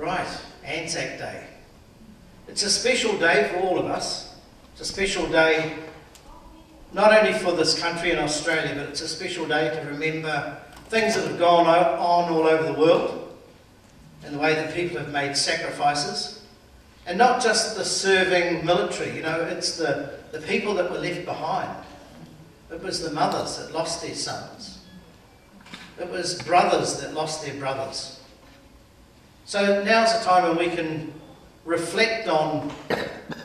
Right, ANZAC Day. It's a special day for all of us. It's a special day not only for this country and Australia, but it's a special day to remember things that have gone on all over the world and the way that people have made sacrifices. And not just the serving military, you know, it's the people that were left behind. It was the mothers that lost their sons. It was brothers that lost their brothers. So now's the time when we can reflect on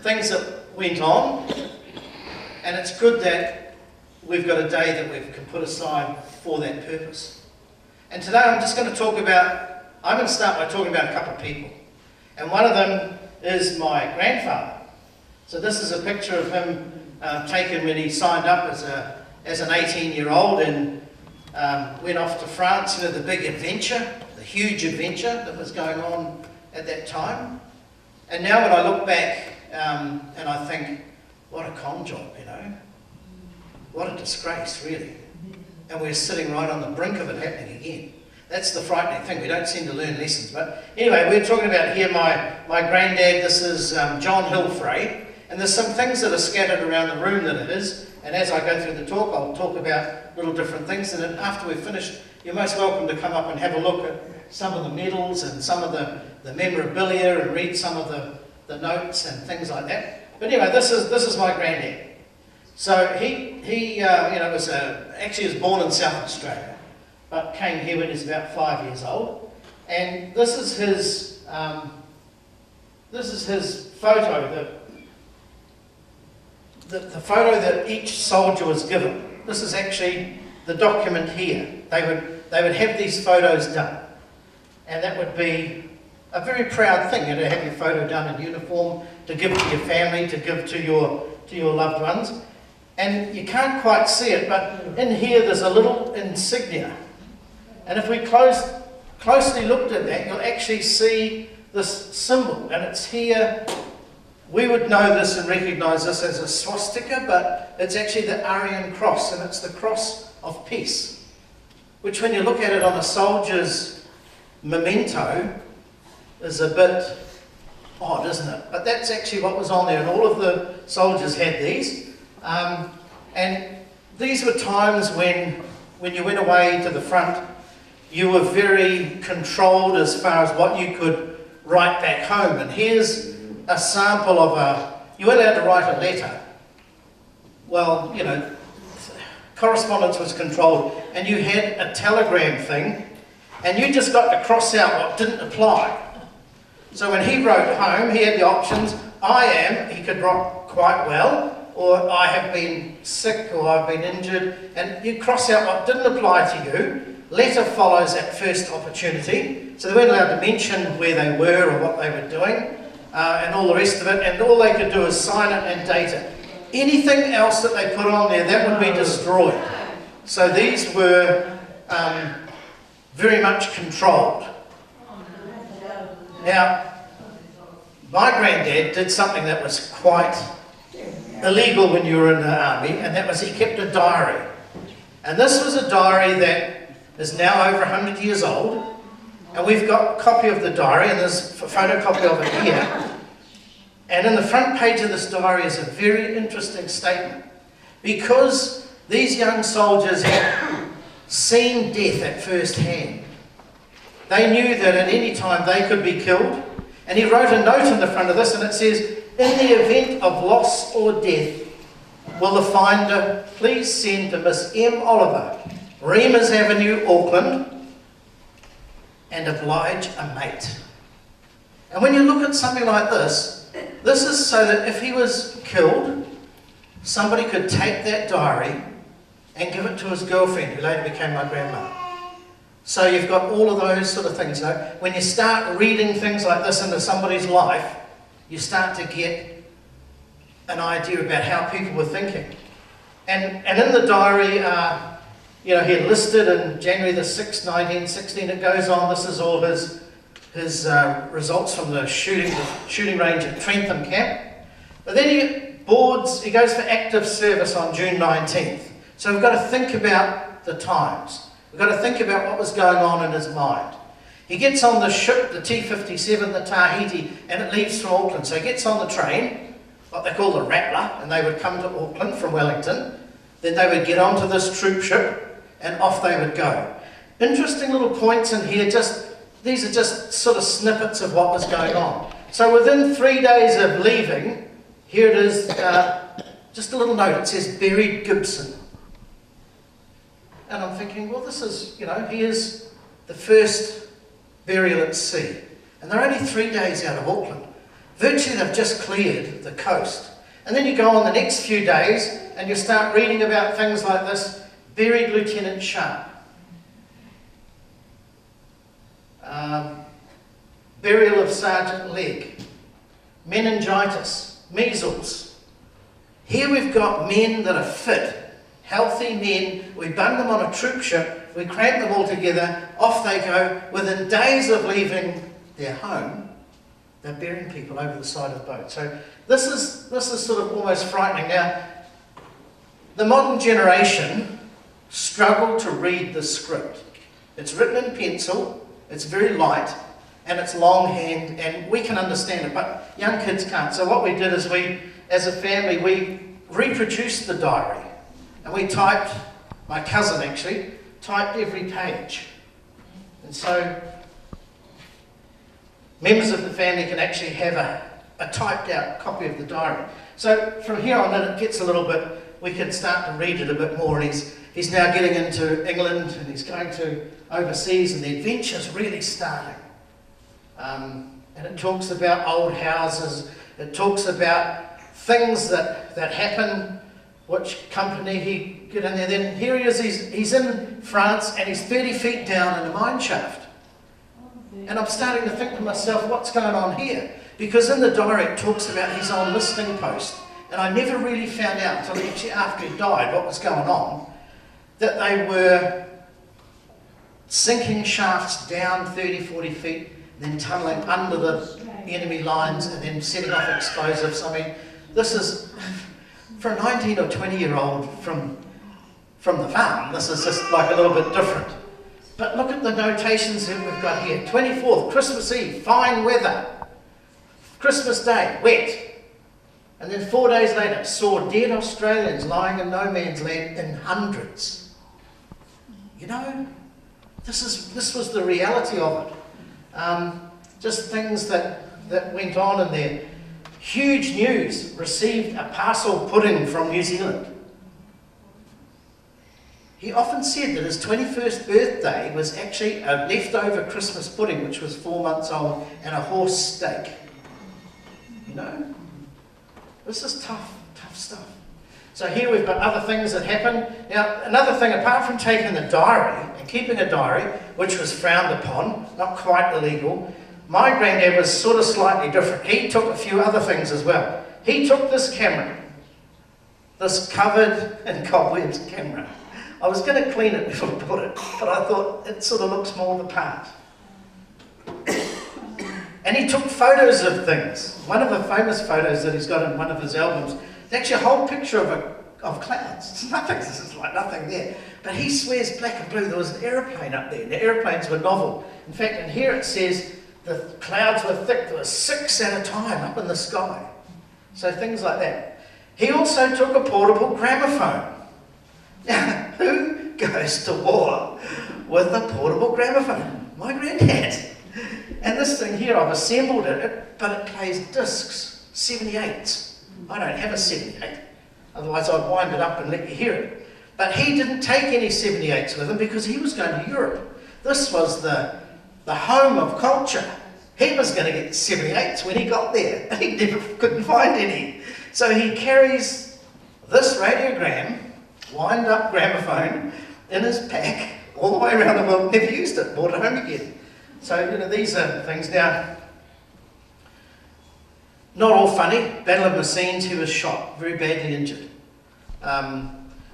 things that went on, and it's good that we've got a day that we can put aside for that purpose. And today I'm just going to start by talking about a couple of people. And one of them is my grandfather. So this is a picture of him taken when he signed up as an 18-year-old and went off to France, you know, the big adventure, the huge adventure that was going on at that time. And now when I look back and I think, what a con job, you know. What a disgrace, really. And we're sitting right on the brink of it happening again. That's the frightening thing. We don't seem to learn lessons. But anyway, we're talking about here my granddad. This is John Hilfrey. And there's some things that are scattered around the room that it is. And as I go through the talk, I'll talk about little different things. And then after we've finished, you're most welcome to come up and have a look at some of the medals and some of the memorabilia and read some of the notes and things like that. But anyway, this is my granddad. So he actually was born in South Australia, but came here when he was about 5 years old. And this is his photo, the photo that each soldier was given. This is actually the document here. They would have these photos done, and that would be a very proud thing, you know, to have your photo done in uniform, to give to your family, to give to your loved ones. And you can't quite see it, but in here there's a little insignia. And if we closely looked at that, you'll actually see this symbol, and it's here. We would know this and recognise this as a swastika, but it's actually the Aryan cross, and it's the cross of peace, which when you look at it on a soldier's memento is a bit odd, isn't it? But that's actually what was on there, and all of the soldiers had these. And these were times when you went away to the front, you were very controlled as far as what you could write back home. And here's a sample of you weren't allowed to write a letter. Well, you know, correspondence was controlled, and you had a telegram thing, and you just got to cross out what didn't apply. So when he wrote home, he had the options, I am, he could write quite well, or I have been sick, or I've been injured, and you cross out what didn't apply to you. Letter follows that first opportunity, so they weren't allowed to mention where they were or what they were doing, and all the rest of it, and all they could do is sign it and date it. Anything else that they put on there, that would be destroyed. So these were very much controlled. Now, my granddad did something that was quite illegal when you were in the army, and that was he kept a diary. And this was a diary that is now over 100 years old, and we've got a copy of the diary, and there's a photocopy of it here. And in the front page of this diary is a very interesting statement, because these young soldiers had seen death at first hand. They knew that at any time they could be killed. And he wrote a note in the front of this, and it says, in the event of loss or death, will the finder please send to Miss M. Oliver, Reamers Avenue, Auckland, and oblige a mate. And when you look at something like this is so that if he was killed, somebody could take that diary and give it to his girlfriend, who later became my grandma. So you've got all of those sort of things. You know? When you start reading things like this into somebody's life, you start to get an idea about how people were thinking. And in the diary, you know, he enlisted in January the 6th, 1916. It goes on. This is all his results from the shooting range at Trentham Camp. But then he goes for active service on June 19th. So we've got to think about the times. We've got to think about what was going on in his mind. He gets on the ship, the T-57, the Tahiti, and it leaves from Auckland. So he gets on the train, what they call the Rattler, and they would come to Auckland from Wellington. Then they would get onto this troop ship, and off they would go. Interesting little points in here, these are just sort of snippets of what was going on. So within 3 days of leaving, here it is, just a little note, it says, buried Gibson. And I'm thinking, well, this is, here's the first burial at sea. And they're only 3 days out of Auckland. Virtually they've just cleared the coast. And then you go on the next few days and you start reading about things like this, buried Lieutenant Sharp. Burial of Sergeant Legg. Meningitis, measles. Here we've got men that are fit, healthy men. We bung them on a troop ship, we cramp them all together, off they go. Within days of leaving their home, they're burying people over the side of the boat. So this is sort of almost frightening. Now, the modern generation struggle to read the script. It's written in pencil, it's very light, and it's longhand, and we can understand it, but young kids can't. So what we did is as a family, we reproduced the diary, and we typed, my cousin actually, typed every page. And so members of the family can actually have a typed out copy of the diary. So from here on in, it gets a little bit, we can start to read it a bit more, and he's now getting into England, and he's going to overseas, and the adventure's really starting. And it talks about old houses, it talks about things that happen, which company he get in there. Then here he is, he's in France, and he's 30 feet down in a mine shaft. And I'm starting to think to myself, what's going on here? Because in the diary it talks about his own listening post, and I never really found out until actually after he died what was going on, that they were sinking shafts down 30, 40 feet, then tunnelling under the enemy lines and then setting off explosives. I mean, this is, for a 19 or 20-year-old from the farm, this is just like a little bit different. But look at the notations that we've got here. 24th, Christmas Eve, fine weather. Christmas Day, wet. And then 4 days later, saw dead Australians lying in no man's land in hundreds. This was the reality of it. Just things that went on in there. Huge news, received a parcel pudding from New Zealand. He often said that his 21st birthday was actually a leftover Christmas pudding, which was 4 months old, and a horse steak. This is tough stuff. So here we've got other things that happen. Now, another thing, apart from taking the diary and keeping a diary, which was frowned upon, not quite illegal, my granddad was sort of slightly different. He took a few other things as well. He took this camera, this covered in cobwebs camera. I was going to clean it before I put it, but I thought it sort of looks more the part. And he took photos of things. One of the famous photos that he's got in one of his albums, it's actually a whole picture of clouds. It's nothing, this is like nothing there. But he swears black and blue, there was an aeroplane up there. The aeroplanes were novel. In fact, in here it says the clouds were thick, there were 6 at a time up in the sky. So things like that. He also took a portable gramophone. Now, who goes to war with a portable gramophone? My granddad. And this thing here, I've assembled it, but it plays discs, 78s. I don't have a 78, otherwise I'd wind it up and let you hear it. But he didn't take any 78s with him because he was going to Europe. This was the home of culture. He was going to get 78s when he got there, and he couldn't find any. So he carries this radiogram, wind-up gramophone, in his pack, all the way around the world, never used it, brought it home again. So, these are things. Now, not all funny. Battle of Messines, he was shot, very badly injured.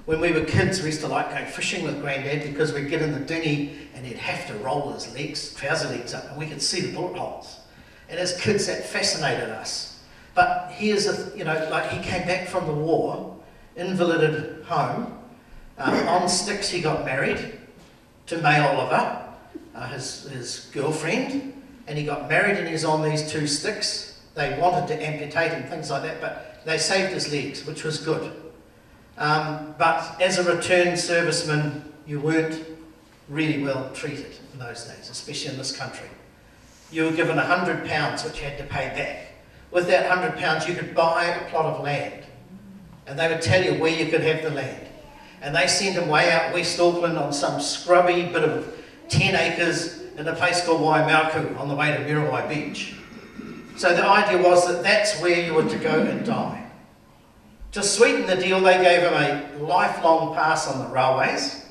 When we were kids, we used to like going fishing with Granddad because we'd get in the dinghy and he'd have to roll his legs, trouser legs up, and we could see the bullet holes. And as kids, that fascinated us. But here's like he came back from the war, invalided home. On sticks, he got married to May Oliver. his girlfriend, and he got married and he's on these 2 sticks. They wanted to amputate and things like that, but they saved his legs, which was good. But as a returned serviceman, you weren't really well treated in those days, especially in this country. You were given £100, which you had to pay back. With that £100, you could buy a plot of land, and they would tell you where you could have the land. And they sent him way out West Auckland on some scrubby bit of 10 acres in a place called Waimauku on the way to Muriwai Beach. So the idea was that that's where you were to go and die. To sweeten the deal, they gave him a lifelong pass on the railways.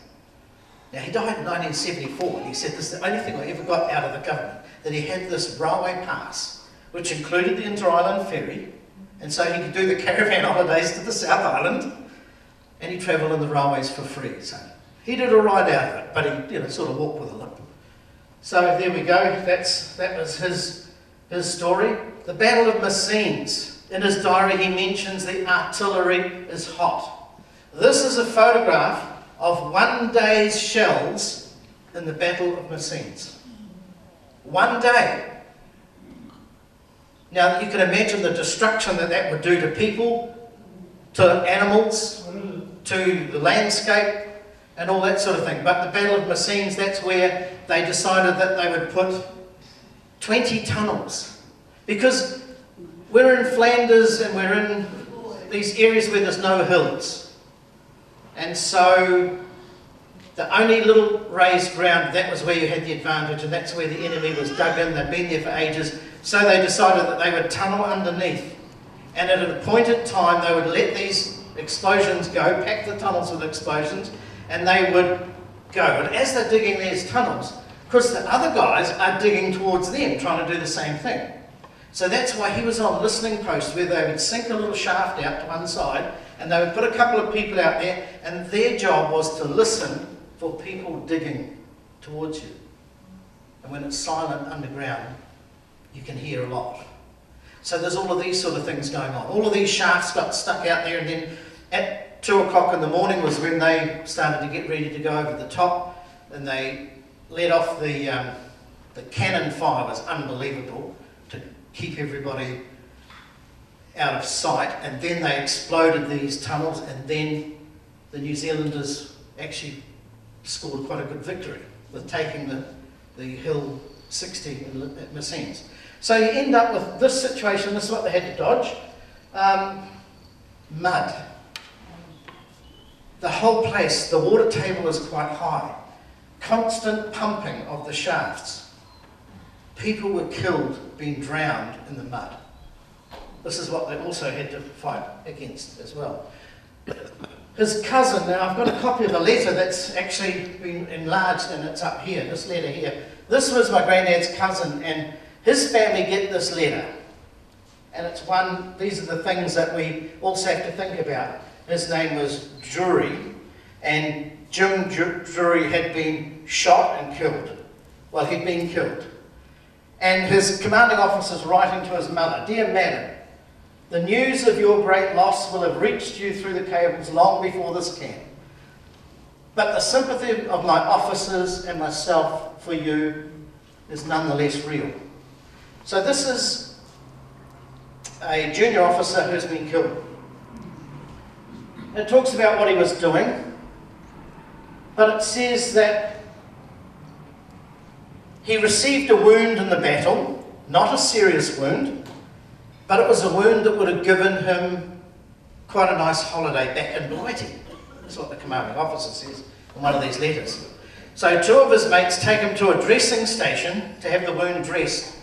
Now, he died in 1974, and he said this is the only thing I ever got out of the government, that he had this railway pass, which included the Inter-Island ferry, and so he could do the caravan holidays to the South Island, and he travelled in the railways for free. So he did all right out of it, but he sort of walked with a limp. So there we go, that was his story. The Battle of Messines. In his diary he mentions the artillery is hot. This is a photograph of one day's shells in the Battle of Messines. One day. Now you can imagine the destruction that would do to people, to animals, to the landscape, and all that sort of thing. But the Battle of Messines, that's where they decided that they would put 20 tunnels. Because we're in Flanders and we're in these areas where there's no hills. And so the only little raised ground, that was where you had the advantage, and that's where the enemy was dug in. They'd been there for ages. So they decided that they would tunnel underneath. And at an appointed time, they would let these explosions go, pack the tunnels with explosions, and they would go. And as they're digging these tunnels, of course the other guys are digging towards them, trying to do the same thing. So that's why he was on listening post, where they would sink a little shaft out to one side, and they would put a couple of people out there, and their job was to listen for people digging towards you. And when it's silent underground, you can hear a lot. So there's all of these sort of things going on. All of these shafts got stuck out there, and then at 2 o'clock in the morning was when they started to get ready to go over the top, and they let off the cannon fire. Was unbelievable to keep everybody out of sight, and then they exploded these tunnels, and then the New Zealanders actually scored quite a good victory with taking the Hill 60 at Messines. So you end up with this situation. This is what they had to dodge. Mud. The whole place, the water table is quite high. Constant pumping of the shafts. People were killed, being drowned in the mud. This is what they also had to fight against as well. His cousin, now I've got a copy of the letter that's actually been enlarged, and it's up here, this letter here. This was my granddad's cousin, and his family get this letter. And it's one, these are the things that we also have to think about. His name was Drury, and Jim Drury had been shot and killed. Well, he'd been killed. And his commanding officer's writing to his mother, "Dear Madam, the news of your great loss will have reached you through the cables long before this can. But the sympathy of my officers and myself for you is nonetheless real." So this is a junior officer who's been killed. It talks about what he was doing, but it says that he received a wound in the battle, not a serious wound, but it was a wound that would have given him quite a nice holiday back in Blighty. That's what the commanding officer says in one of these letters. So 2 of his mates take him to a dressing station to have the wound dressed,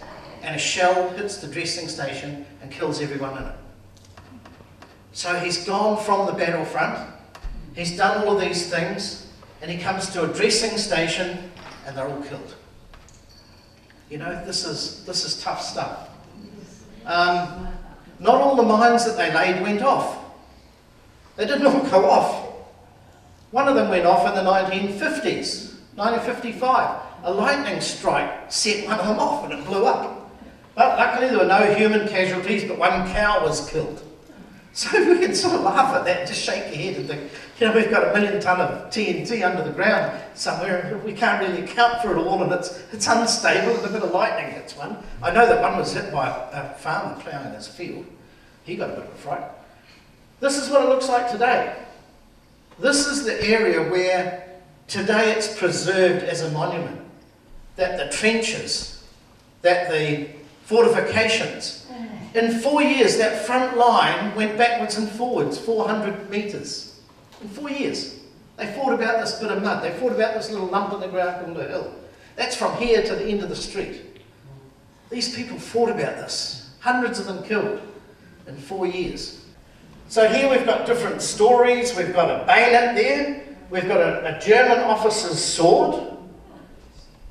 and a shell hits the dressing station and kills everyone in it. So he's gone from the battlefront, he's done all of these things, and he comes to a dressing station and they're all killed. You know, this is tough stuff. Not all the mines that they laid went off. They didn't all go off. One of them went off in the 1950s, 1955. A lightning strike set one of them off and it blew up. But luckily there were no human casualties, but one cow was killed. So we can sort of laugh at that and just shake your head and think, we've got 1 million tonne of TNT under the ground somewhere and we can't really account for it all, and it's unstable and a bit of lightning hits one. I know that one was hit by a farmer ploughing his field. He got a bit of a fright. This is what it looks like today. This is the area where today it's preserved as a monument. That the trenches, that the fortifications, in 4 years, that front line went backwards and forwards, 400 metres. In 4 years. They fought about this bit of mud. They fought about this little lump in the ground called a hill. That's from here to the end of the street. These people fought about this. Hundreds of them killed in 4 years. So here we've got different stories. We've got a bayonet there. We've got a German officer's sword.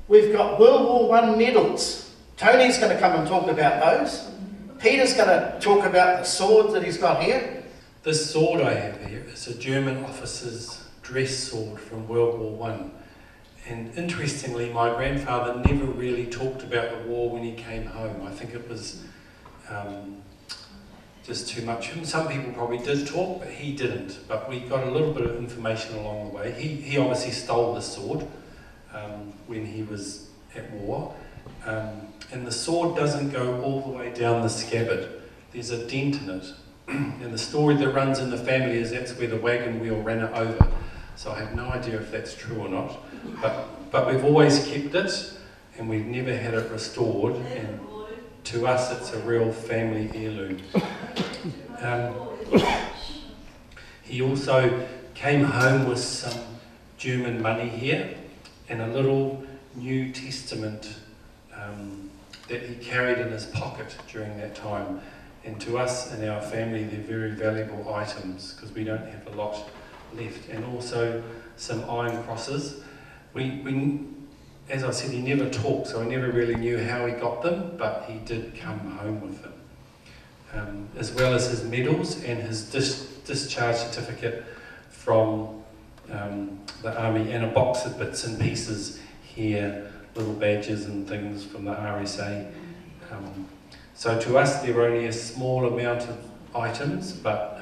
We've got World War I medals. Tony's going to come and talk about those. Peter's going to talk about the sword that he's got here. This sword I have here is a German officer's dress sword from World War I. And interestingly, my grandfather never really talked about the war when he came home. I think it was just too much. Some people probably did talk, but he didn't. But we got a little bit of information along the way. He obviously stole the sword when he was at war. And the sword doesn't go all the way down the scabbard. There's a dent in it. And the story that runs in the family is that's where the wagon wheel ran it over. So I have no idea if that's true or not. But we've always kept it, and we've never had it restored. And to us, it's a real family heirloom. He also came home with some German money here and a little New Testament that he carried in his pocket during that time. And to us and our family, they're very valuable items because we don't have a lot left. And also some iron crosses. We, as I said, he never talked, so I never really knew how he got them, but he did come home with them. As well as his medals and his discharge certificate from the army, and a box of bits and pieces here, little badges and things from the RSA. So to us they're only a small amount of items, but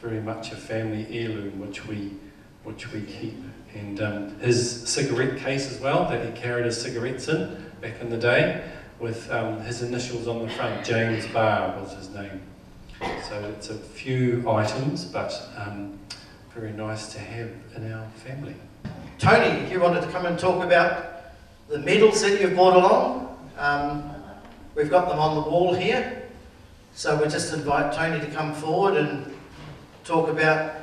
very much a family heirloom which we keep. And his cigarette case as well, that he carried his cigarettes in back in the day, with his initials on the front, James Barr was his name. So it's a few items, but very nice to have in our family. Tony, you wanted to come and talk about the medals that you've brought along. We've got them on the wall here, so we'll just invite Tony to come forward and talk about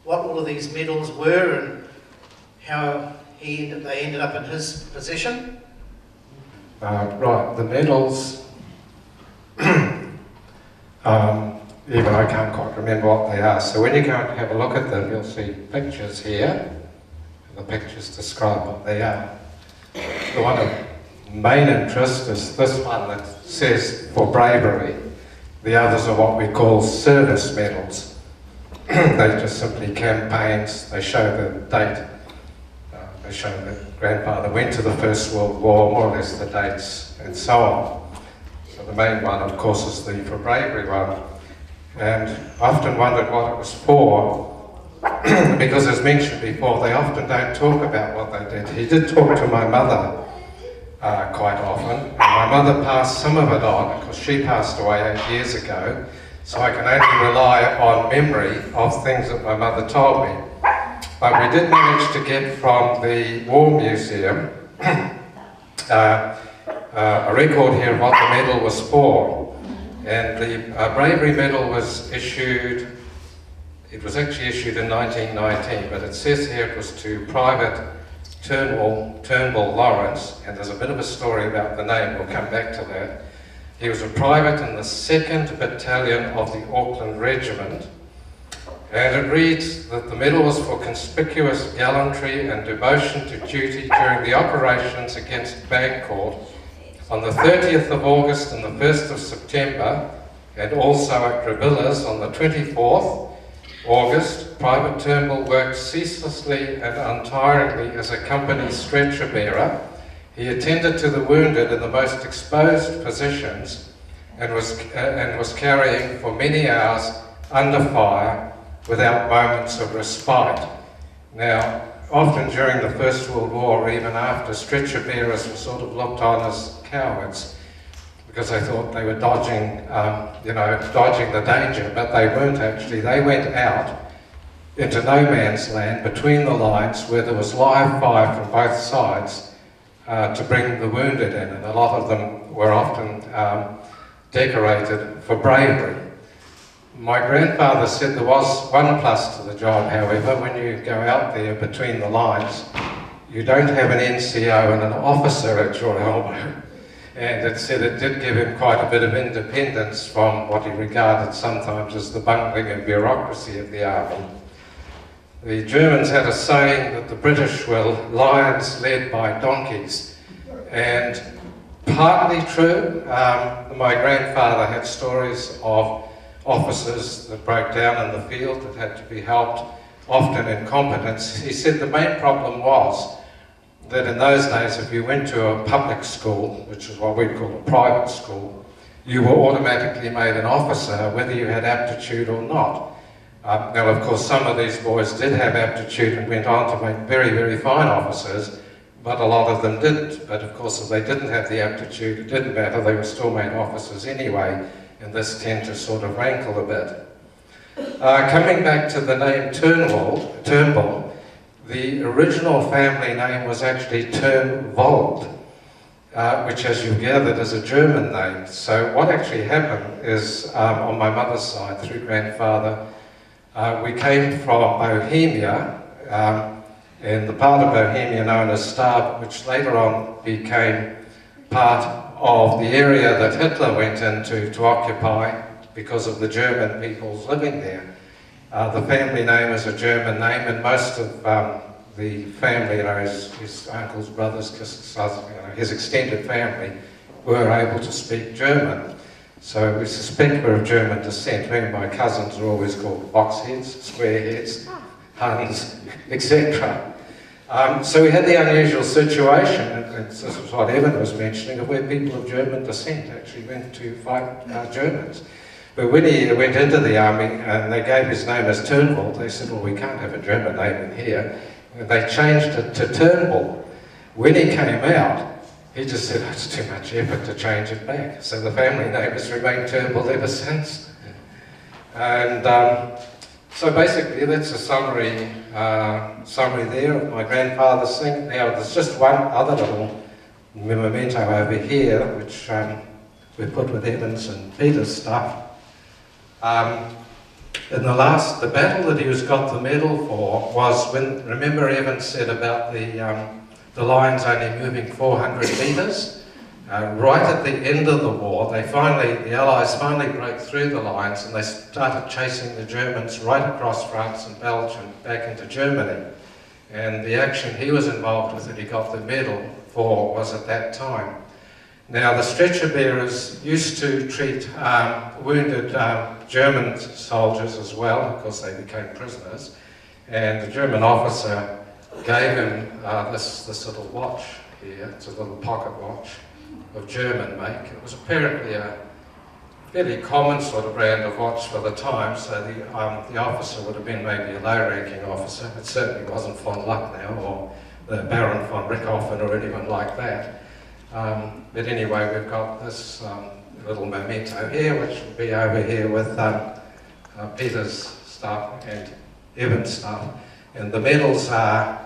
what all of these medals were and how they ended up in his possession. Right, the medals, even I can't quite remember what they are, so when you go and have a look at them, you'll see pictures here. The pictures describe what they are. The one of main interest is this one that says for bravery. The others are what we call service medals. They're just simply campaigns. They show the date. They show that grandfather went to the First World War, more or less the dates, and so on. So the main one, of course, is the for bravery one. And I often wondered what it was for, because as mentioned before, they often don't talk about what they did. He did talk to my mother quite often, and my mother passed some of it on, because she passed away 8 years ago, so I can only rely on memory of things that my mother told me. But we did manage to get from the War Museum a record here of what the medal was for. And the bravery medal was issued, it was actually issued in 1919, but it says here it was to Private Turnbull Lawrence, and there's a bit of a story about the name, we'll come back to that. He was a private in the 2nd Battalion of the Auckland Regiment, and it reads that the medal was for conspicuous gallantry and devotion to duty during the operations against Bancourt on the 30th of August and the 1st of September, and also at Revillas on the 24th August. Private Turnbull worked ceaselessly and untiringly as a company stretcher bearer. He attended to the wounded in the most exposed positions and was carrying for many hours under fire without moments of respite. Now, often during the First World War, or even after, stretcher bearers were sort of looked on as cowards because they thought they were dodging the danger, but they weren't actually. They went out into no man's land between the lines where there was live fire from both sides to bring the wounded in, and a lot of them were often decorated for bravery. My grandfather said there was one plus to the job, however. When you go out there between the lines, you don't have an NCO and an officer at your elbow. And it said it did give him quite a bit of independence from what he regarded sometimes as the bungling and bureaucracy of the army. The Germans had a saying that the British were lions led by donkeys, and partly true. My grandfather had stories of officers that broke down in the field that had to be helped, often incompetence. He said the main problem was that in those days, if you went to a public school, which is what we'd call a private school, you were automatically made an officer, whether you had aptitude or not. Now, of course, some of these boys did have aptitude and went on to make very, very fine officers, but a lot of them didn't. But of course, if they didn't have the aptitude, it didn't matter, they were still made officers anyway, and this tended to sort of rankle a bit. Coming back to the name Turnbull, the original family name was actually Turnvold, which, as you've gathered, is a German name. So what actually happened is, on my mother's side, through grandfather, we came from Bohemia, in the part of Bohemia known as Stab, which later on became part of the area that Hitler went into to occupy because of the German peoples living there. The family name is a German name, and most of the family, his uncles, brothers, his extended family, were able to speak German. So we suspect we're of German descent. Me and my cousins are always called boxheads, squareheads, Huns, etc. So we had the unusual situation, and this is what Evan was mentioning, of where people of German descent actually went to fight Germans. But when he went into the army and they gave his name as Turnbull, they said, well, we can't have a German name in here. And they changed it to Turnbull. When he came out, he just said, oh, it's too much effort to change it back. So the family name has remained Turnbull ever since. And so basically that's a summary there of my grandfather's thing. Now there's just one other little memento over here, which we put with Evans and Peter's stuff. In the battle that he was got the medal for was when, remember Evans said about the lines only moving 400 metres? Right at the end of the war, the Allies finally broke through the lines and they started chasing the Germans right across France and Belgium back into Germany. And the action he was involved with that he got the medal for was at that time. Now, the stretcher bearers used to treat wounded German soldiers as well, because they became prisoners, and the German officer gave him this little watch here. It's a little pocket watch of German make. It was apparently a fairly common sort of brand of watch for the time, so the officer would have been maybe a low-ranking officer. It certainly wasn't von Lucknow or the Baron von Richthofen or anyone like that. But anyway, we've got this little memento here, which will be over here with Peter's stuff and Evan's stuff. And the medals are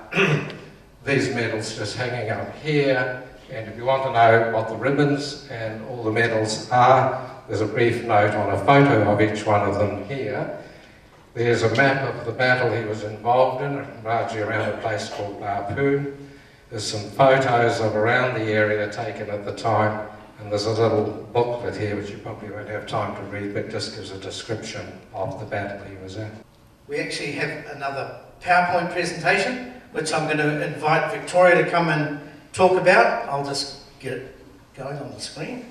these medals just hanging up here. And if you want to know what the ribbons and all the medals are, there's a brief note on a photo of each one of them here. There's a map of the battle he was involved in, largely around a place called Barpoon. There's some photos of around the area taken at the time, and there's a little booklet here which you probably won't have time to read, but just gives a description of the battle he was in. We actually have another PowerPoint presentation, which I'm going to invite Victoria to come and talk about. I'll just get it going on the screen.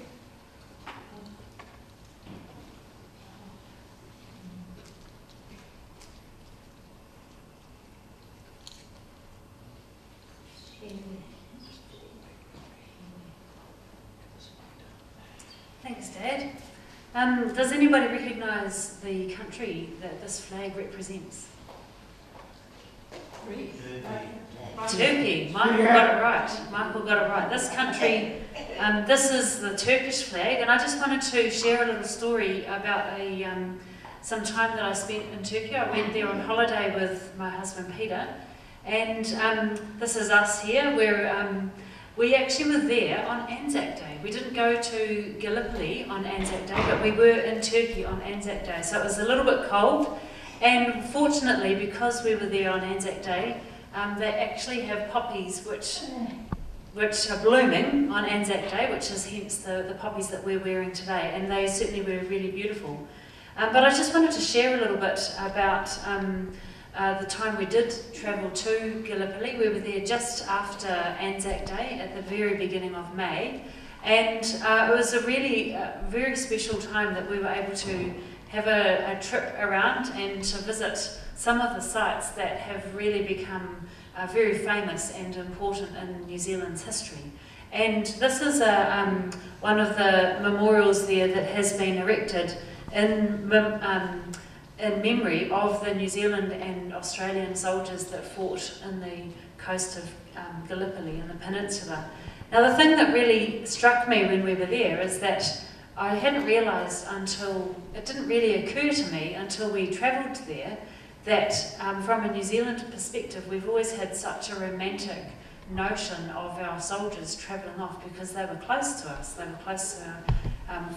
Thanks, Dad. Does anybody recognise the country that this flag represents? Turkey. Michael got it right. This country, this is the Turkish flag, and I just wanted to share a little story about some time that I spent in Turkey. I went there on holiday with my husband Peter, and this is us here. We actually were there on ANZAC Day. We didn't go to Gallipoli on ANZAC Day, but we were in Turkey on ANZAC Day. So it was a little bit cold, and fortunately, because we were there on ANZAC Day, they actually have poppies which are blooming on ANZAC Day, which is hence the poppies that we're wearing today, and they certainly were really beautiful. But I just wanted to share a little bit about the time we did travel to Gallipoli. We were there just after ANZAC Day at the very beginning of May, and it was a really very special time that we were able to have a trip around and to visit some of the sites that have really become very famous and important in New Zealand's history. And this is one of the memorials there that has been erected in memory of the New Zealand and Australian soldiers that fought in the coast of Gallipoli in the peninsula. Now, the thing that really struck me when we were there is that I hadn't realised it didn't really occur to me until we travelled there, that from a New Zealand perspective, we've always had such a romantic notion of our soldiers travelling off because they were close to us. They were close to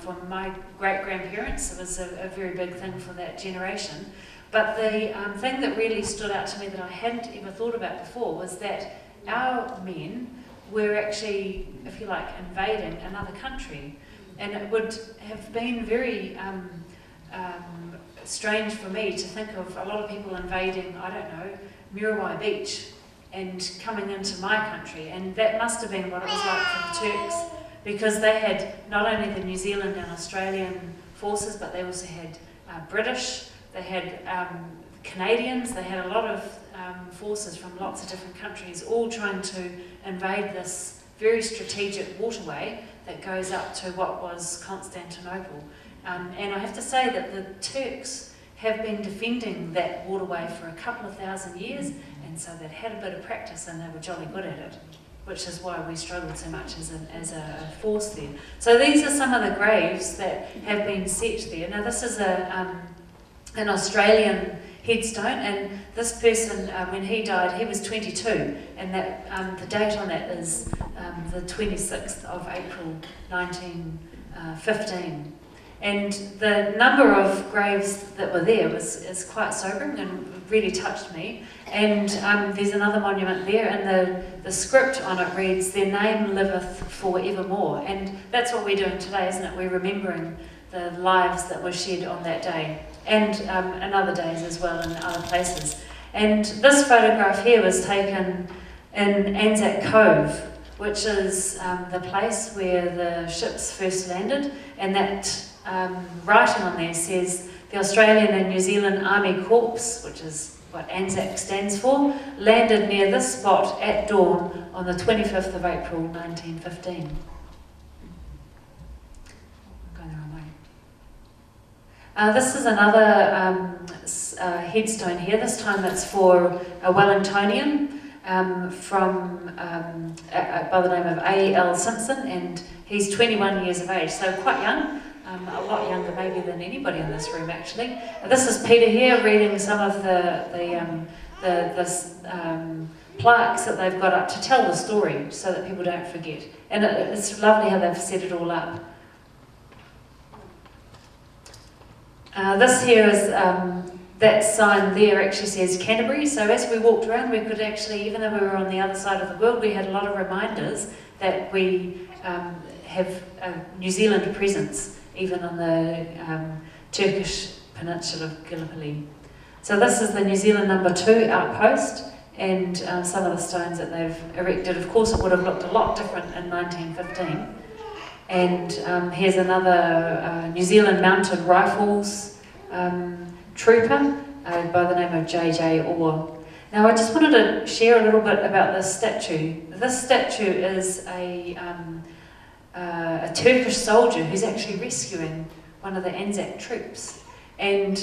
for my great-grandparents. It was a very big thing for that generation. But the thing that really stood out to me that I hadn't ever thought about before was that our men were actually, if you like, invading another country. And it would have been very strange for me to think of a lot of people invading, I don't know, Muriwai Beach and coming into my country. And that must have been what it was like for the Turks, because they had not only the New Zealand and Australian forces, but they also had British, they had Canadians, they had a lot of forces from lots of different countries, all trying to invade this very strategic waterway that goes up to what was Constantinople. And I have to say that the Turks have been defending that waterway for a couple of thousand years, and so they'd had a bit of practice and they were jolly good at it, which is why we struggled so much as a force there. So these are some of the graves that have been set there. Now this is an Australian headstone, and this person, when he died, he was 22, and that the date on that is the 26th of April 1915. And the number of graves that were there is quite sobering and really touched me. And there's another monument there, and the script on it reads, "Their name liveth for evermore." And that's what we're doing today, isn't it? We're remembering the lives that were shed on that day, and in other days as well in other places. And this photograph here was taken in ANZAC Cove, which is the place where the ships first landed, and that writing on there says, "The Australian and New Zealand Army Corps," which is what ANZAC stands for, "landed near this spot at dawn on the 25th of April 1915. I'm going the wrong way. This is another headstone here. This time it's for a Wellingtonian by the name of A.L. Simpson, and he's 21 years of age, so quite young. A lot younger maybe than anybody in this room actually. This is Peter here reading some of the plaques that they've got up to tell the story so that people don't forget. And it's lovely how they've set it all up. This here is, that sign there actually says Canterbury, so as we walked around we could actually, even though we were on the other side of the world, we had a lot of reminders that we have a New Zealand presence even on the Turkish peninsula of Gallipoli. So this is the New Zealand No. 2 outpost, and some of the stones that they've erected. Of course it would have looked a lot different in 1915. And here's another New Zealand Mounted Rifles trooper by the name of J.J. Orr. Now I just wanted to share a little bit about this statue. This statue is a Turkish soldier who's actually rescuing one of the ANZAC troops. And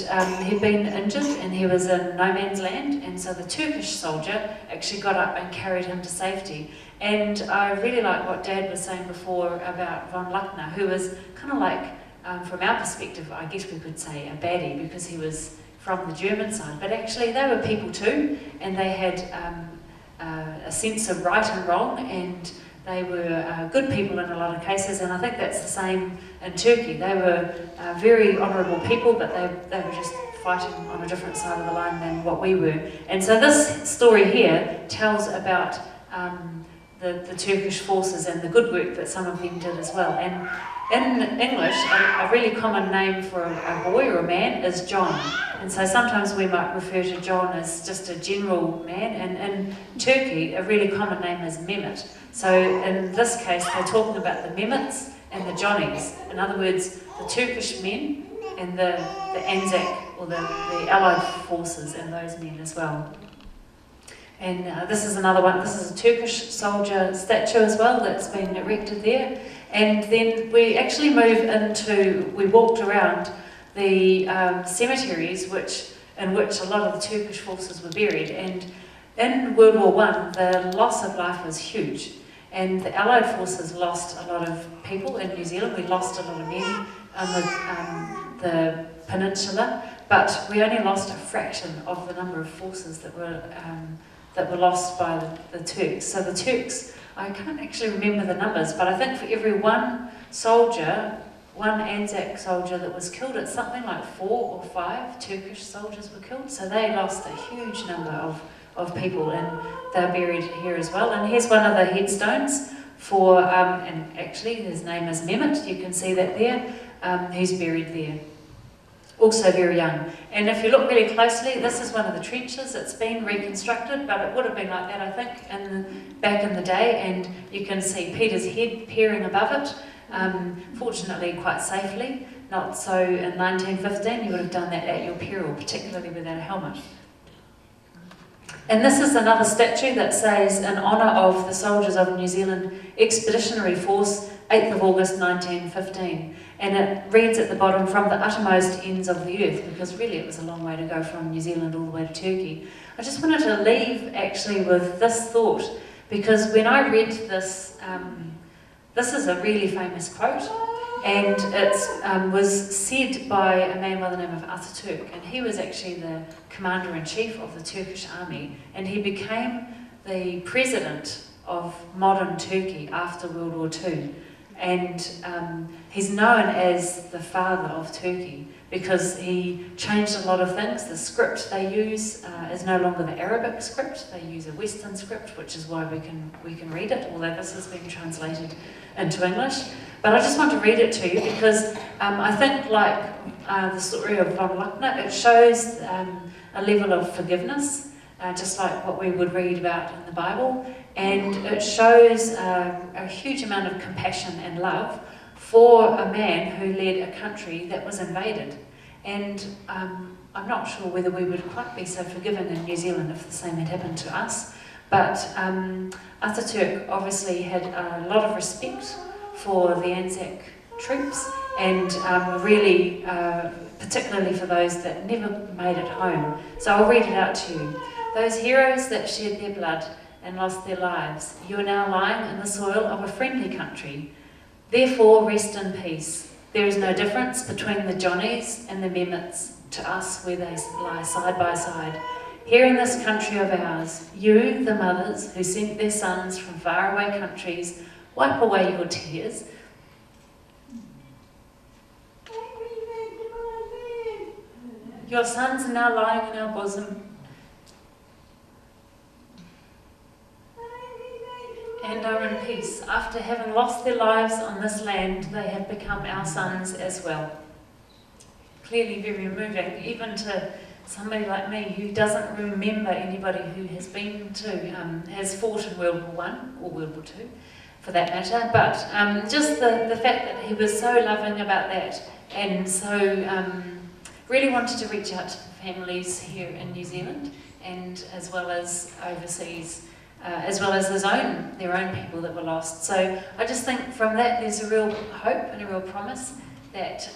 he'd been injured and he was in no man's land, and so the Turkish soldier actually got up and carried him to safety. And I really like what Dad was saying before about von Luckner, who was kind of like, from our perspective, I guess we could say a baddie because he was from the German side, but actually they were people too, and they had a sense of right and wrong, and they were good people in a lot of cases, and I think that's the same in Turkey. They were very honourable people, but they were just fighting on a different side of the line than what we were. And so this story here tells about the Turkish forces and the good work that some of them did as well. And in English, a really common name for a boy or a man is John. And so sometimes we might refer to John as just a general man, and in Turkey, a really common name is Mehmet. So in this case, they're talking about the Mehmets and the Johnnies. In other words, the Turkish men and the ANZAC, or the Allied forces, and those men as well. And this is another one. This is a Turkish soldier statue as well that's been erected there. And then we actually we walked around the cemeteries in which a lot of the Turkish forces were buried. And in World War I, the loss of life was huge. And the Allied forces lost a lot of people in New Zealand. We lost a lot of men on the peninsula, but we only lost a fraction of the number of forces that were lost by the Turks. So the Turks, I can't actually remember the numbers, but I think for every one soldier, one ANZAC soldier that was killed, it's something like 4 or 5 Turkish soldiers were killed. So they lost a huge number of people, and they're buried here as well. And here's one of the headstones for, and actually his name is Mehmet, you can see that there. He's buried there. Also very young. And if you look really closely, this is one of the trenches. It's been reconstructed, but it would have been like that, I think, back in the day. And you can see Peter's head peering above it, fortunately quite safely. Not so in 1915, you would have done that at your peril, particularly without a helmet. And this is another statue that says, in honour of the soldiers of New Zealand Expeditionary Force, 8th of August 1915. And it reads at the bottom, from the uttermost ends of the earth, because really it was a long way to go from New Zealand all the way to Turkey. I just wanted to leave actually with this thought, because when I read this, this is a really famous quote, and it was said by a man by the name of Ataturk, and he was actually the commander-in-chief of the Turkish army, and he became the president of modern Turkey after World War II. And he's known as the father of Turkey because he changed a lot of things. The script they use is no longer the Arabic script. They use a Western script, which is why we can read it, although this has been translated into English. But I just want to read it to you because I think, like the story of von Luckner, it shows a level of forgiveness, just like what we would read about in the Bible. And it shows a huge amount of compassion and love for a man who led a country that was invaded. And I'm not sure whether we would quite be so forgiving in New Zealand if the same had happened to us. But Ataturk obviously had a lot of respect for the ANZAC troops, and really, particularly for those that never made it home. So I'll read it out to you. Those heroes that shed their blood and lost their lives, you are now lying in the soil of a friendly country. Therefore, rest in peace. There is no difference between the Johnnies and the Mehmets to us where they lie side by side. Here in this country of ours, you, the mothers who sent their sons from faraway countries, wipe away your tears. Your sons are now lying in our bosom, and are in peace. After having lost their lives on this land, they have become our sons as well. Clearly very moving, even to somebody like me who doesn't remember anybody who has been to, has fought in World War I, or World War II, for that matter. But just the fact that he was so loving about that, and so really wanted to reach out to the families here in New Zealand, and as well as overseas, as well as their own people that were lost. So I just think from that there's a real hope and a real promise, that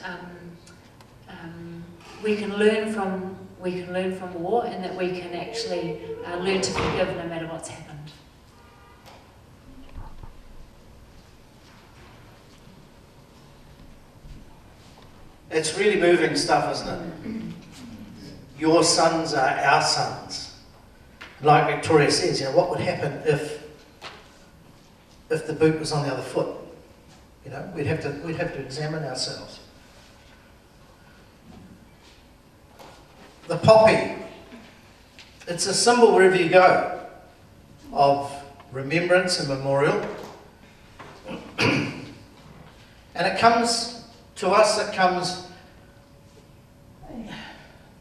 we can learn from war, and that we can actually learn to forgive no matter what's happened. It's really moving stuff, isn't it? Your sons are our sons. Like Victoria says, you know, what would happen if the boot was on the other foot? You know, we'd have to examine ourselves. The poppy, it's a symbol wherever you go of remembrance and memorial. And it comes to us,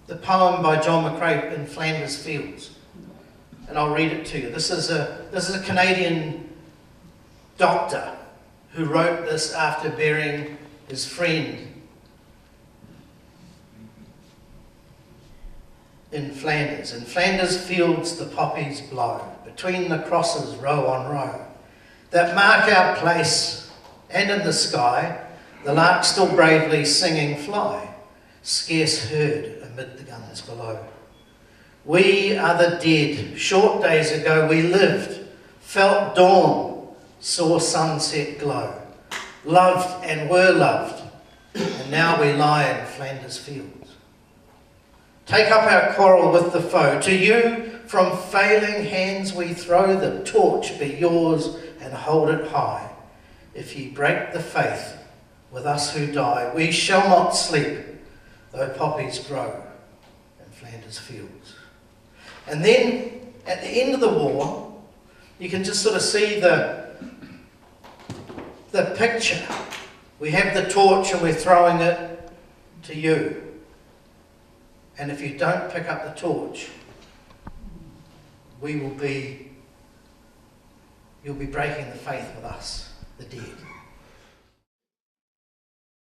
the poem by John McCrae, In Flanders Fields. And I'll read it to you. This is a Canadian doctor who wrote this after burying his friend in Flanders. In Flanders fields the poppies blow, between the crosses row on row, that mark our place, and in the sky the lark still bravely singing fly, scarce heard amid the guns below. We are the dead. Short days ago we lived, felt dawn, saw sunset glow, loved and were loved, and now we lie in Flanders fields. Take up our quarrel with the foe. To you from failing hands we throw, the torch be yours and hold it high. If ye break the faith with us who die, we shall not sleep, though poppies grow in Flanders fields. And then, at the end of the war, you can just sort of see the picture. We have the torch and we're throwing it to you. And if you don't pick up the torch, you'll be breaking the faith with us, the dead.